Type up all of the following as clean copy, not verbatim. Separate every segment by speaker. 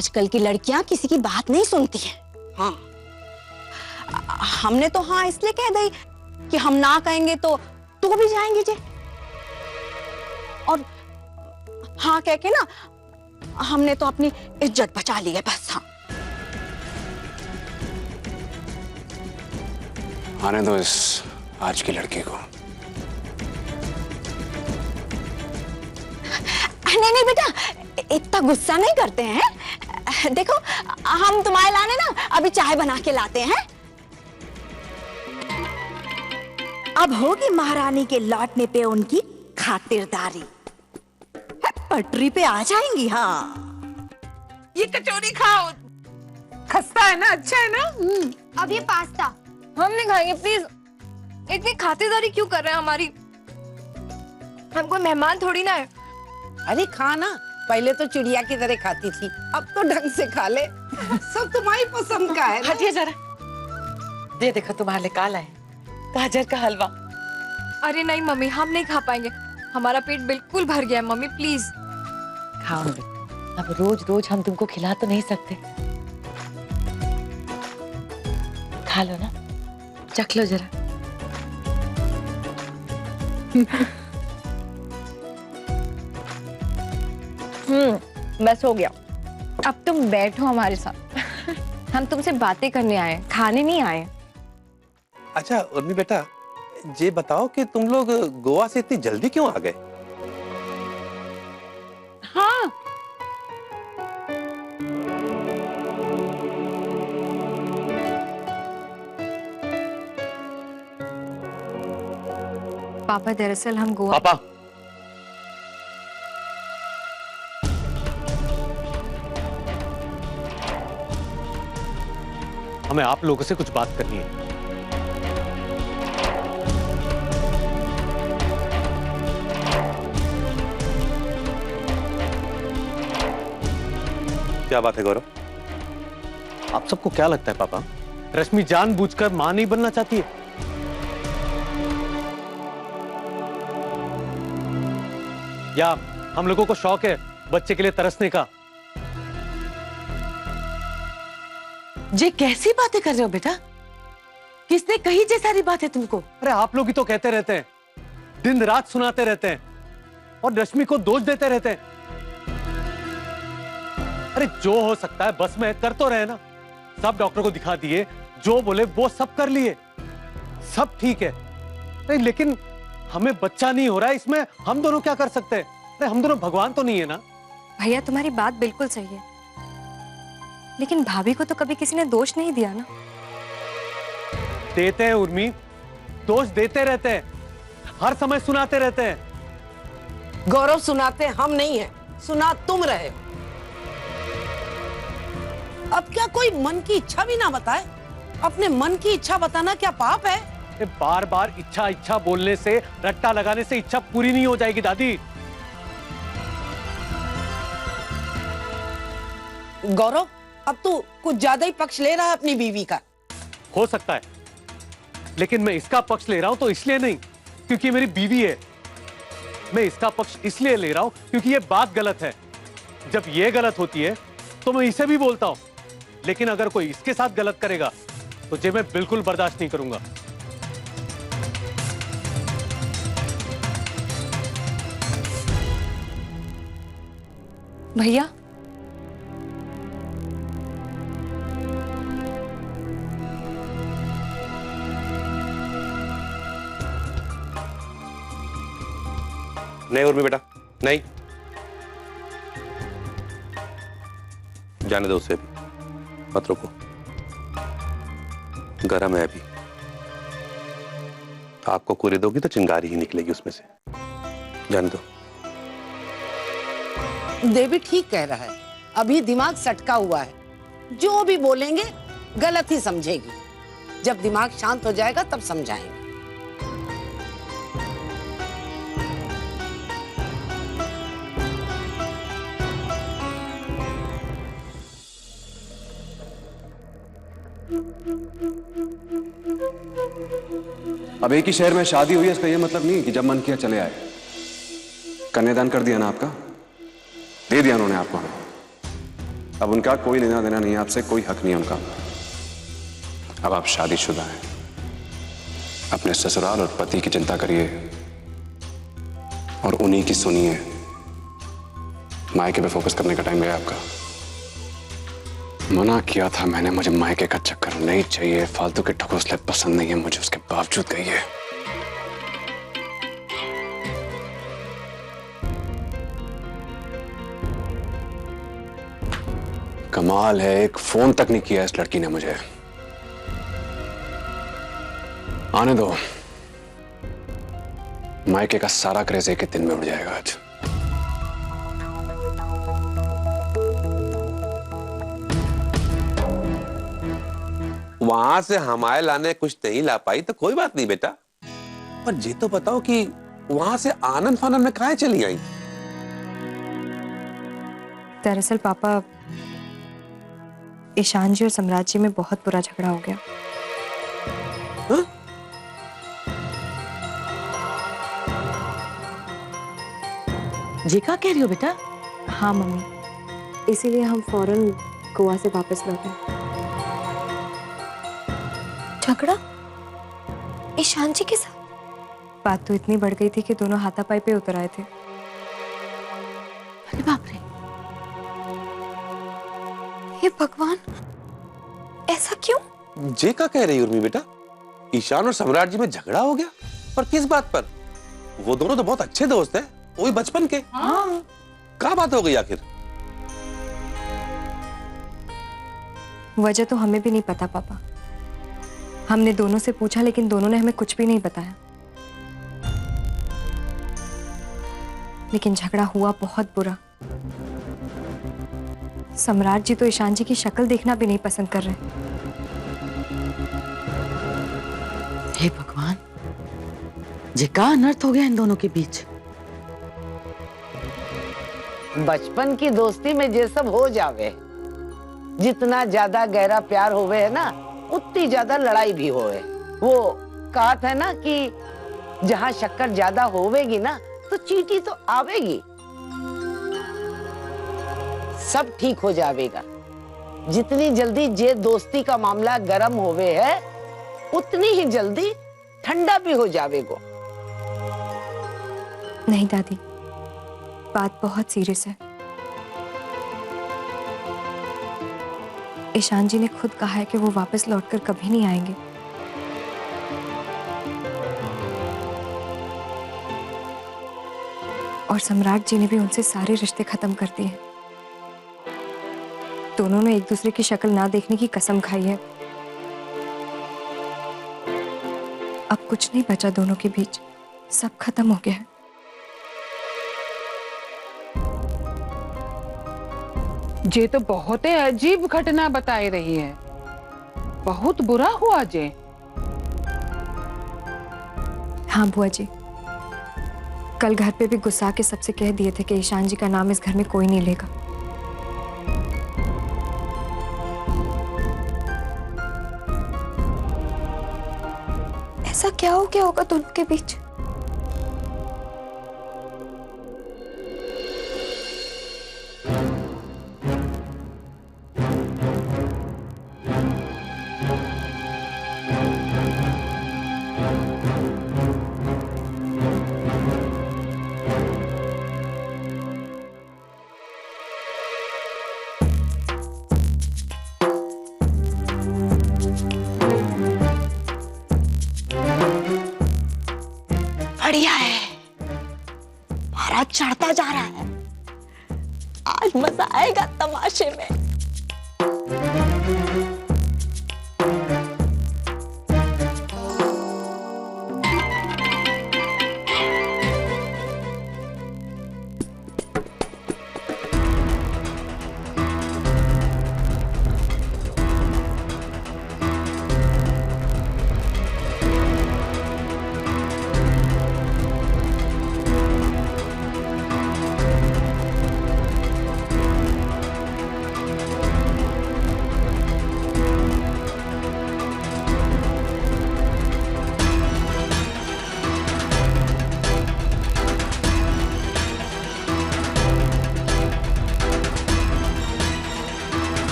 Speaker 1: आजकल की लड़कियां किसी की बात नहीं सुनती हैं। हाँ, हमने तो हाँ इसलिए कह दी कि हम ना कहेंगे तो तू भी जाएंगे जे। और हाँ कह के ना हमने तो अपनी इज्जत बचा ली है बस। हाँ,
Speaker 2: आने दो इस आज की लड़की को।
Speaker 1: नहीं नहीं बेटा, इतना गुस्सा नहीं करते हैं। देखो हम तुम्हारे लाने ना अभी चाय बना के लाते हैं।
Speaker 3: अब होगी महारानी के लौटने पे उनकी खातिरदारी, पटरी पे आ जाएंगी। हाँ,
Speaker 4: ये कचौरी खाओ, खस्ता है ना, अच्छा है ना।
Speaker 5: अब ये पास्ता
Speaker 6: हम नहीं खाएंगे प्लीज। इतनी खातिरदारी क्यों कर रहे हैं हमारी? हम कोई मेहमान थोड़ी ना है।
Speaker 4: अरे खाना, पहले तो चिड़िया की तरह खाती थी, अब तो ढंग से खा ले। सब तुम्हारी पसंद का है।
Speaker 7: हटिए जरा, ये देखो तुम्हारे लिए काला है गाजर का हलवा।
Speaker 6: अरे नहीं मम्मी, हम नहीं खा पाएंगे, हमारा पेट बिल्कुल भर गया है। मम्मी प्लीज
Speaker 7: खाओ, अब रोज रोज हम तुमको खिला तो नहीं सकते, खा लो ना, चख लो जरा।
Speaker 6: बस हो गया, अब तुम बैठो हमारे साथ। हम तुमसे बातें करने आए, खाने नहीं आए।
Speaker 8: अच्छा उर्मी बेटा, ये बताओ कि तुम लोग गोवा से इतनी जल्दी क्यों आ गए?
Speaker 6: हाँ, पापा दरअसल हम गोवा।
Speaker 2: पापा,
Speaker 9: हमें आप लोगों से कुछ बात करनी है।
Speaker 8: क्या बात है गौरव?
Speaker 9: आप सबको क्या लगता है पापा, रश्मि जानबूझकर मां नहीं बनना चाहती है? या हम लोगों को शौक है बच्चे के लिए तरसने का?
Speaker 7: ये कैसी बातें कर रहे हो बेटा? किसने कही ये सारी बातें तुमको?
Speaker 9: अरे आप लोग ही तो कहते रहते हैं, दिन रात सुनाते रहते हैं और रश्मि को दोष देते रहते हैं। अरे जो हो सकता है बस में कर तो रहे ना। सब डॉक्टर को दिखा दिए, जो बोले वो सब कर लिए, सब ठीक है। नहीं लेकिन हमें बच्चा नहीं हो रहा है, इसमें हम दोनों क्या कर सकते हैं? अरे हम दोनों भगवान तो नहीं है ना।
Speaker 6: भैया तुम्हारी बात बिल्कुल सही है, लेकिन भाभी को तो कभी किसी ने दोष नहीं दिया ना।
Speaker 9: देते हैं उर्मी, दोष देते रहते हैं, हर समय सुनाते रहते हैं।
Speaker 4: गौरव सुनाते हम नहीं है, सुना तुम रहे हो। अब क्या कोई मन की इच्छा भी ना बताए? अपने मन की इच्छा बताना क्या पाप है?
Speaker 9: बार बार इच्छा इच्छा बोलने से, रट्टा लगाने से इच्छा पूरी नहीं हो जाएगी दादी।
Speaker 4: गौरव, अब तू कुछ ज्यादा ही पक्ष ले रहा है अपनी बीवी का।
Speaker 9: हो सकता है, लेकिन मैं इसका पक्ष ले रहा हूं तो इसलिए नहीं क्योंकि मेरी बीवी है। मैं इसका पक्ष इसलिए ले रहा हूं क्योंकि ये बात गलत है। जब ये गलत होती है तो मैं इसे भी बोलता हूं, लेकिन अगर कोई इसके साथ गलत करेगा तो ये मैं बिल्कुल बर्दाश्त नहीं करूंगा।
Speaker 6: भैया
Speaker 8: नहीं उर्मी बेटा, नहीं, जाने दो उसे भी, मत रोको। गरम है अभी, आपको कुरे दोगी तो चिंगारी ही निकलेगी उसमें से। जाने दो।
Speaker 4: देवी ठीक कह रहा है, अभी दिमाग सटका हुआ है, जो भी बोलेंगे गलत ही समझेगी। जब दिमाग शांत हो जाएगा तब समझाएंगे।
Speaker 2: अब एक ही शहर में शादी हुई है, इसका यह मतलब नहीं कि जब मन किया चले आए। कन्यादान कर दिया ना आपका, दे दिया उन्होंने आपको हमें। अब उनका कोई लेना देना नहीं है आपसे, कोई हक नहीं है उनका। अब आप शादीशुदा हैं, अपने ससुराल और पति की चिंता करिए और उन्हीं की सुनिए। मायके पे फोकस करने का टाइम गया आपका। मना किया था मैंने, मुझे मायके का चक्कर नहीं चाहिए, फालतू के ढकोसले पसंद नहीं है मुझे, उसके बावजूद गई है। कमाल है, एक फोन तक नहीं किया इस लड़की ने मुझे। आने दो, मायके का सारा क्रेज एक ही दिन में उड़ जाएगा आज।
Speaker 8: वहां से हमारे लाने कुछ नहीं ला पाई तो कोई बात नहीं बेटा, पर ये तो बताओ कि वहां से आनंद फानंद में काहे चली आई?
Speaker 6: दरअसल पापा, ईशान जी और सम्राट जी में बहुत बुरा झगड़ा हो गया।
Speaker 8: हा?
Speaker 7: ये क्या कह रही हो बेटा?
Speaker 6: हाँ मम्मी, इसीलिए हम फौरन गोवा से वापस लौटे।
Speaker 5: झगड़ा ईशान जी के साथ?
Speaker 6: बात तो इतनी बढ़ गई थी कि दोनों हाथापाई पे उतर आए थे।
Speaker 7: अरे बाप रे,
Speaker 5: हे भगवान, ऐसा क्यों?
Speaker 8: जे का कह रही है उर्मी बेटा? ईशान और सम्राट जी में झगड़ा हो गया? पर किस बात पर? वो दोनों तो बहुत अच्छे दोस्त हैं, वही बचपन के।
Speaker 7: हाँ।
Speaker 8: क्या बात हो गई आखिर?
Speaker 6: वजह तो हमें भी नहीं पता पापा। हमने दोनों से पूछा लेकिन दोनों ने हमें कुछ भी नहीं बताया। लेकिन झगड़ा हुआ बहुत बुरा। सम्राट जी तो ईशान जी की शक्ल देखना भी नहीं पसंद कर रहे।
Speaker 7: हे भगवान, ये क्या अनर्थ हो गया इन दोनों के बीच?
Speaker 4: बचपन की दोस्ती में ये सब हो जावे। जितना ज्यादा गहरा प्यार होवे है ना, उतनी ज्यादा लड़ाई भी होवे। वो कहावत है ना कि जहां शक्कर ज्यादा होवेगी ना तो चींटी तो आवेगी। सब ठीक हो जाएगा। जितनी जल्दी ये दोस्ती का मामला गर्म होवे है, उतनी ही जल्दी ठंडा भी हो जावेगो।
Speaker 6: नहीं दादी, बात बहुत सीरियस है। ईशान जी ने खुद कहा है कि वो वापस लौटकर कभी नहीं आएंगे। और सम्राट जी ने भी उनसे सारे रिश्ते खत्म कर दिए। दोनों ने एक दूसरे की शक्ल ना देखने की कसम खाई है। अब कुछ नहीं बचा दोनों के बीच, सब खत्म हो गया है।
Speaker 10: ये तो बहुत ही अजीब घटना बताई रही है। बहुत बुरा हुआ जे।
Speaker 6: हाँ बुआ जी, कल घर पे भी गुस्सा के सबसे कह दिए थे कि ईशान जी का नाम इस घर में कोई नहीं लेगा।
Speaker 5: ऐसा क्या हो गया होगा दोनों के बीच?
Speaker 1: बढ़िया है, महाराज चढ़ता जा रहा है। आज मजा आएगा तमाशे में।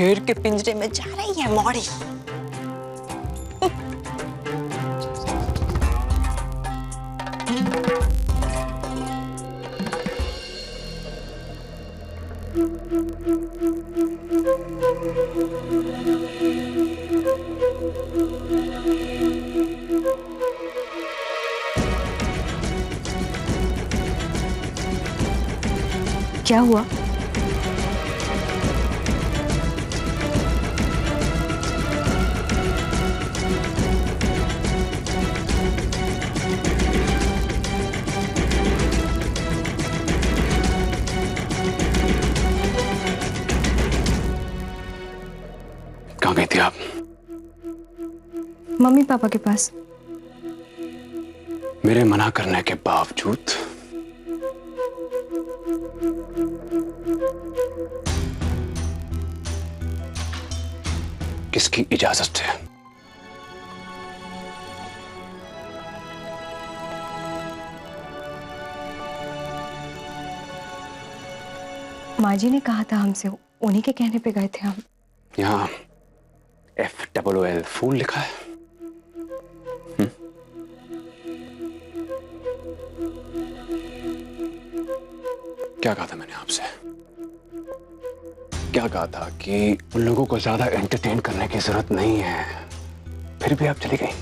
Speaker 1: शेर के पिंजरे में जा रही है मौड़ी।
Speaker 6: क्या हुआ?
Speaker 2: कहाँ गई थी आप?
Speaker 6: मम्मी पापा के पास।
Speaker 2: मेरे मना करने के बावजूद किसकी इजाजत से?
Speaker 6: माँ जी ने कहा था हमसे, उन्हीं के कहने पे गए थे हम।
Speaker 2: यहाँ FOOL फूल लिखा है। क्या कहा था मैंने आपसे? क्या कहा था कि उन लोगों को ज्यादा एंटरटेन करने की जरूरत नहीं है, फिर भी आप चली गई।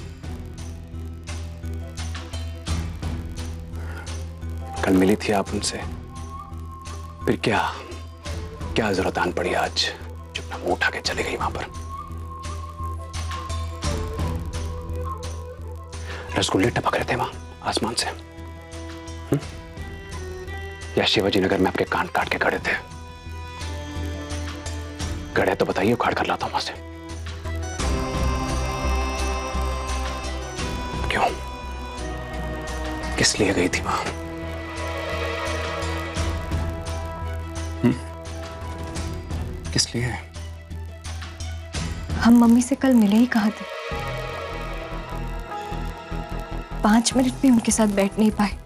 Speaker 2: कल मिली थी आप उनसे, फिर क्या क्या जरूरत आन पड़ी आज जो अपना मुंह उठा के चली गई वहां पर। रसगुल्ले टपक रहे थे वहां आसमान से, या शिवाजी नगर में आपके कान काट के खड़े थे? गड़े तो बताइए, उखाड़ कर लाता हूं वहां से। क्यों, किस लिए गई थी वहां? किस लिए?
Speaker 6: हम मम्मी से कल मिले ही कहाँ थे, 5 मिनट भी उनके साथ बैठ नहीं पाए।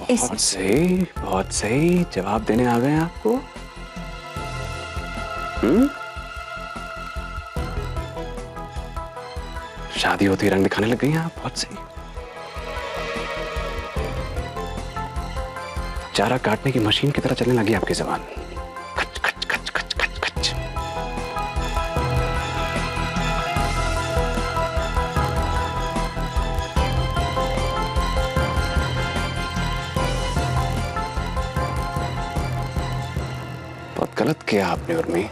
Speaker 2: बहुत सही, बहुत सही जवाब देने आ गए हैं आपको। शादी होती रंग दिखाने लग गई हैं आप। बहुत सही। चारा काटने की मशीन की तरह चलने लगी आपकी जबान। खच खच खच खच खच खच। बहुत गलत किया आपने उर्मी।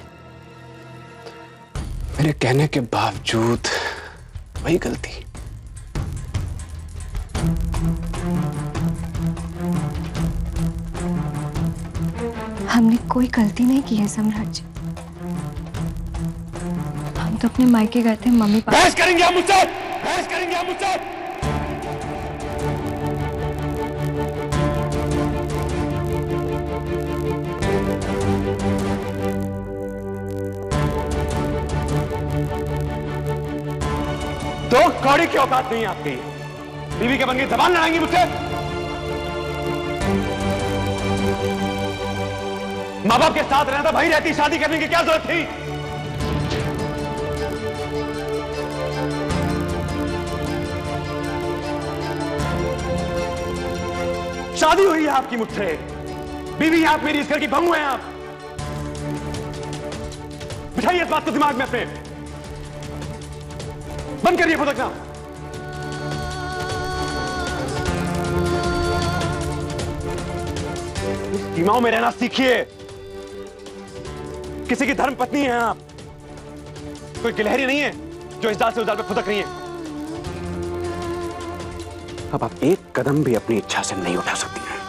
Speaker 2: मेरे कहने के बावजूद वही गलती।
Speaker 6: हमने कोई गलती नहीं की है सम्राट जी। हम तो अपने मायके गए थे मम्मी पापा।
Speaker 2: बहस करेंगे आप मुझसे? बहस करेंगे आप मुझसे? तो कौड़ी की औकात नहीं है आपकी। बीवी के बन के जबान लड़ाएंगी मुझसे? माँ बाप के साथ रहना था, भाई रहती, शादी करने की क्या जरूरत थी? शादी हुई है आपकी मुझसे, बीवी है आप, मेरी इस घर की बहू हैं आप। बिठाइए इस बात को दिमाग में अपने, बंद करिए फुदकना। सीमाओं में रहना सीखिए। किसी की धर्म पत्नी हैं आप, कोई गिलहरी नहीं है जो इस जाल से उस जाल पे फुदक रही है। अब आप एक कदम भी अपनी इच्छा से नहीं उठा सकती हैं।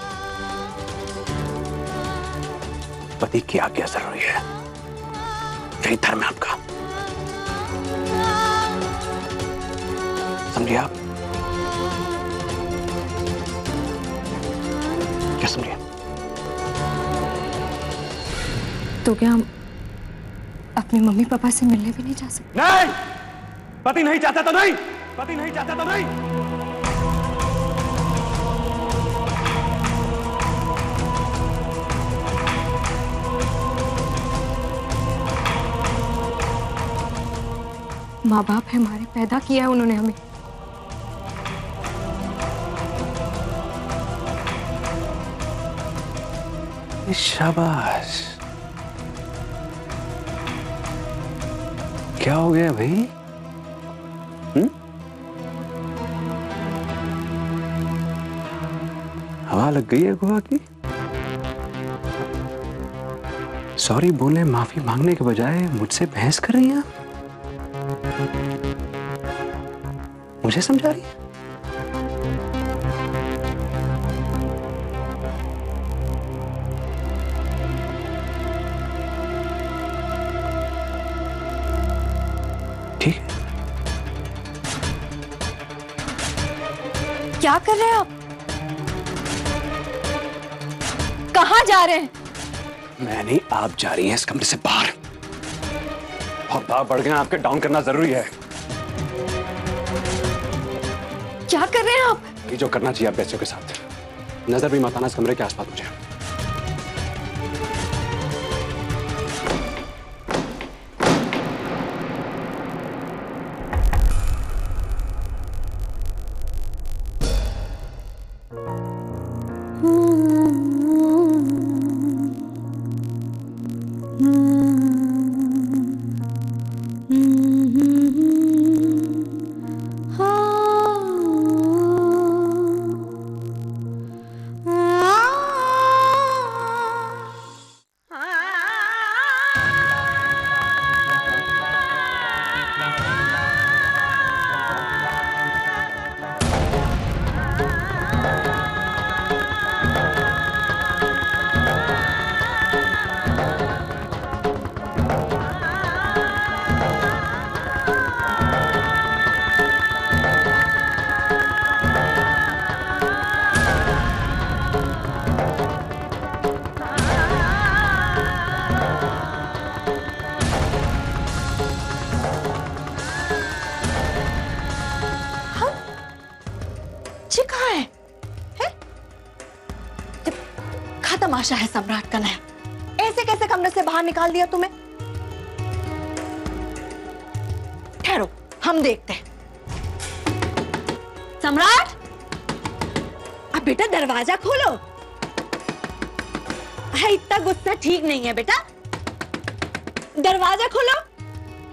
Speaker 2: पति की आज्ञा जरूरी है, यही धर्म है आपका। समझिए आप? क्या समझिए?
Speaker 6: तो क्या हम अपने मम्मी पापा से मिलने भी नहीं जा सकते?
Speaker 2: नहीं, पति नहीं चाहता तो नहीं, पति नहीं चाहता तो नहीं।
Speaker 6: माँ बाप है हमारे, पैदा किया है उन्होंने हमें।
Speaker 2: शाबाश। क्या हो गया भाई? हवा लग गई है गोवा की? सॉरी बोलने, माफी मांगने के बजाय मुझसे बहस कर रही हैं आप? मुझे समझा रही है? ठीक है।
Speaker 6: क्या कर रहे हैं आप? कहाँ जा रहे हैं?
Speaker 2: मैं नहीं, आप जा रही हैं इस कमरे से बाहर। बहुत भाव बढ़ गया, आपके डाउन करना जरूरी है।
Speaker 6: क्या कर रहे हैं आप?
Speaker 2: ये जो करना चाहिए आप बच्चों के साथ। नजर भी मत आना इस कमरे के आसपास मुझे।
Speaker 1: तमाशा है सम्राट का नया। ऐसे कैसे कमरे से बाहर निकाल दिया तुम्हें? ठहरो, हम देखते हैं। सम्राट, अब बेटा दरवाजा खोलो। इतना गुस्सा ठीक नहीं है बेटा। दरवाजा खोलो,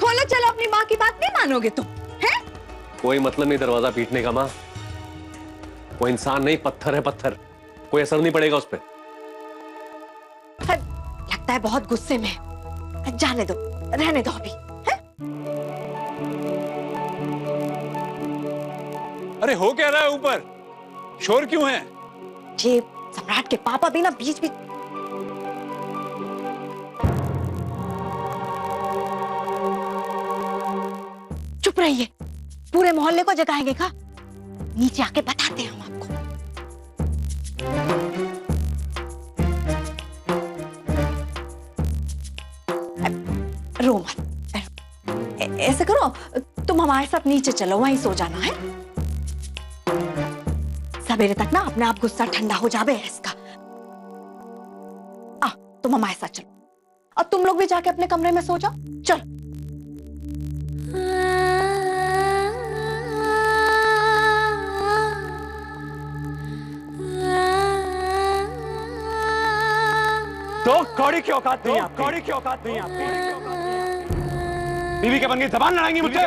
Speaker 1: खोलो। चलो, अपनी माँ की बात नहीं मानोगे तुम, हैं?
Speaker 9: कोई मतलब नहीं दरवाजा पीटने का माँ। वो इंसान नहीं, पत्थर है पत्थर। कोई असर नहीं पड़ेगा उस पर।
Speaker 1: लगता है बहुत गुस्से में। जाने दो, रहने दो अभी, है?
Speaker 11: अरे हो क्या रहा है ऊपर? शोर क्यों है?
Speaker 1: जी, सम्राट के पापा भी ना बीच बीच। चुप रहिए, पूरे मोहल्ले को जगाएंगे का? नीचे आके बताते हैं हम आपको। रो मत। ऐसे करो, तुम हमारे साथ नीचे चलो, वहीं सो जाना है। सवेरे तक ना अपने आप गुस्सा ठंडा हो जावे है इसका। तुम हमारे साथ चलो, और तुम लोग भी जाके अपने कमरे में सो जाओ। चलो।
Speaker 11: तो कौड़ी की औकात नहीं आपकी। कौड़ी की औकात नहीं आपकी। बीवी के बन गई, जबान लड़ाएंगी मुझसे।